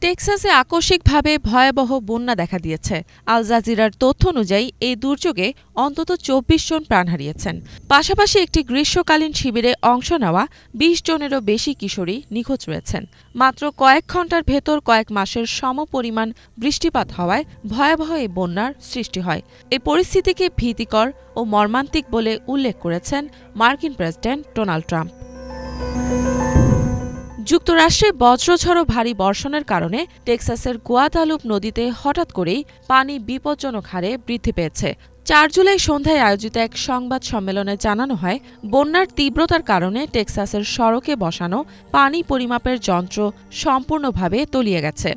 টেক্সাসে আকস্মিকভাবে ভয়াবহ বন্যা দেখা দিয়েছে। আল জাজিরার তথ্য অনুযায়ী এই দুর্যোগে অন্তত ২৪ জন প্রাণ হারিয়েছেন। পাশাপাশি একটি গ্রীষ্মকালীন শিবিরে অংশ নেওয়া ২০ জনেরও বেশি কিশোরী নিখোঁজ রয়েছেন। মাত্র কয়েক ঘণ্টার ভেতর কয়েক মাসের সমপরিমাণ বৃষ্টিপাত হওয়ায় ভয়াবহ এই বন্যার সৃষ্টি হয়। এই পরিস্থিতিকে ভীতিকর ও মর্মান্তিক বলে উল্লেখ করেছেন মার্কিন প্রেসিডেন্ট ডোনাল্ড ট্রাম্প। যুক্তরাষ্ট্রে বজ্রঝড় ও ভারী বর্ষণের কারণে টেক্সাসের গুয়াদালুপ নদীতে হঠাৎ করেই পানি বিপজ্জনক হারে বৃদ্ধি পেয়েছে। ৪ জুলাই সন্ধ্যায় আয়োজিত এক সংবাদ সম্মেলনে জানানো হয়, বন্যার তীব্রতার কারণে টেক্সাসের সড়কে বসানো পানি পরিমাপের যন্ত্র সম্পূর্ণভাবে তলিয়ে গেছে।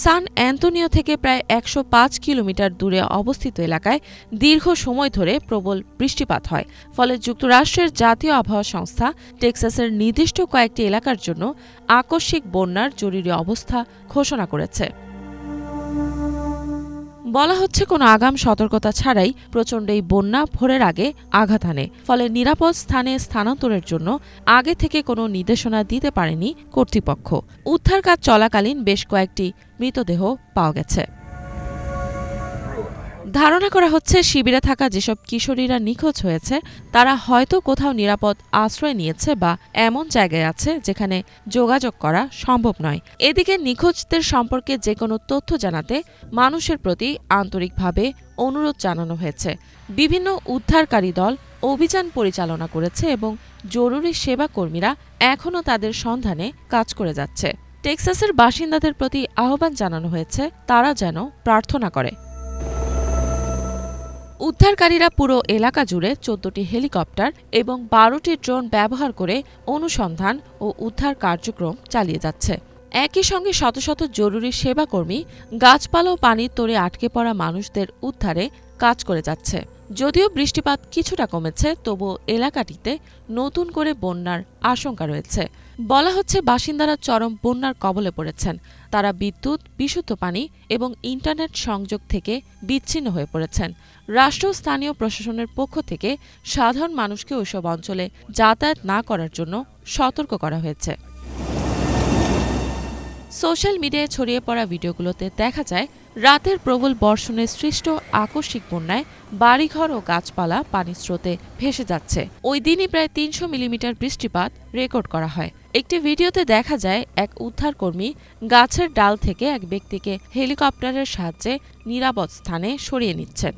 সান অ্যান্তোনিও থেকে প্রায় ১০৫ কিলোমিটার দূরে অবস্থিত এলাকায় দীর্ঘ সময় ধরে প্রবল বৃষ্টিপাত হয়। ফলে যুক্তরাষ্ট্রের জাতীয় আবহাওয়া সংস্থা টেক্সাসের নির্দিষ্ট কয়েকটি এলাকার জন্য আকস্মিক বন্যার জরুরি অবস্থা ঘোষণা করেছে। বলা হচ্ছে, কোনো আগাম সতর্কতা ছাড়াই প্রচণ্ড এই বন্যা ভোরের আগে আঘাত হানে। ফলে নিরাপদ স্থানে স্থানান্তরের জন্য আগে থেকে কোনো নির্দেশনা দিতে পারেনি কর্তৃপক্ষ। উদ্ধার কাজ চলাকালীন বেশ কয়েকটি মৃতদেহ পাওয়া গেছে। ধারণা করা হচ্ছে, শিবিরে থাকা যেসব কিশোরীরা নিখোঁজ হয়েছে তারা হয়তো কোথাও নিরাপদ আশ্রয় নিয়েছে বা এমন জায়গায় আছে যেখানে যোগাযোগ করা সম্ভব নয়। এদিকে নিখোঁজদের সম্পর্কে যে কোনো তথ্য জানাতে মানুষের প্রতি আন্তরিকভাবে অনুরোধ জানানো হয়েছে। বিভিন্ন উদ্ধারকারী দল অভিযান পরিচালনা করেছে এবং জরুরি সেবা কর্মীরা এখনও তাদের সন্ধানে কাজ করে যাচ্ছে। টেক্সাসের বাসিন্দাদের প্রতি আহ্বান জানানো হয়েছে তারা যেন প্রার্থনা করে। উদ্ধারকারীরা পুরো এলাকা জুড়ে ১৪টি হেলিকপ্টার এবং ১২টি ড্রোন ব্যবহার করে অনুসন্ধান ও উদ্ধার কার্যক্রম চালিয়ে যাচ্ছে। একই সঙ্গে শত শত জরুরি সেবাকর্মী গাছপালা ও পানির তোড়ে আটকে পড়া মানুষদের উদ্ধারে কাজ করে যাচ্ছে। যদিও বৃষ্টিপাত কিছুটা কমেছে, তবুও এলাকাটিতে নতুন করে বন্যার আশঙ্কা রয়েছে। বলা হচ্ছে, বাসিন্দারা চরম বন্যার কবলে পড়েছেন। তারা বিদ্যুৎ, বিশুদ্ধ পানি এবং ইন্টারনেট সংযোগ থেকে বিচ্ছিন্ন হয়ে পড়েছেন। রাষ্ট্র ও স্থানীয় প্রশাসনের পক্ষ থেকে সাধারণ মানুষকে ওইসব অঞ্চলে যাতায়াত না করার জন্য সতর্ক করা হয়েছে। সোশ্যাল মিডিয়ায় ছড়িয়ে পড়া ভিডিওগুলোতে দেখা যায়, রাতের প্রবল বর্ষণে সৃষ্ট আকস্মিক বন্যায় বাড়িঘর ও গাছপালা পানির স্রোতে ভেসে যাচ্ছে। ওই দিনই প্রায় ৩০০ মিলিমিটার বৃষ্টিপাত রেকর্ড করা হয়। একটি ভিডিওতে দেখা যায়, এক উদ্ধারকর্মী গাছের ডাল থেকে এক ব্যক্তিকে হেলিকপ্টারের সাহায্যে নিরাপদ স্থানে সরিয়ে নিচ্ছেন।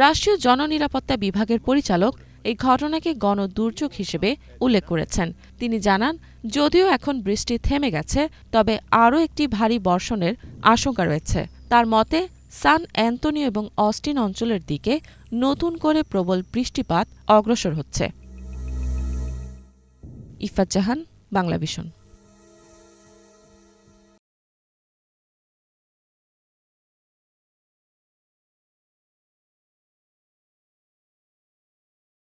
রাষ্ট্রীয় জননিরাপত্তা বিভাগের পরিচালক এই ঘটনাকে গণদুর্যোগ হিসেবে উল্লেখ করেছেন। তিনি জানান, যদিও এখন বৃষ্টি থেমে গেছে, তবে আরও একটি ভারী বর্ষণের আশঙ্কা রয়েছে। তার মতে, সান অ্যান্তোনিও এবং অস্টিন অঞ্চলের দিকে নতুন করে প্রবল বৃষ্টিপাত অগ্রসর হচ্ছে। ইফাত জাহান, বাংলা ভিশন।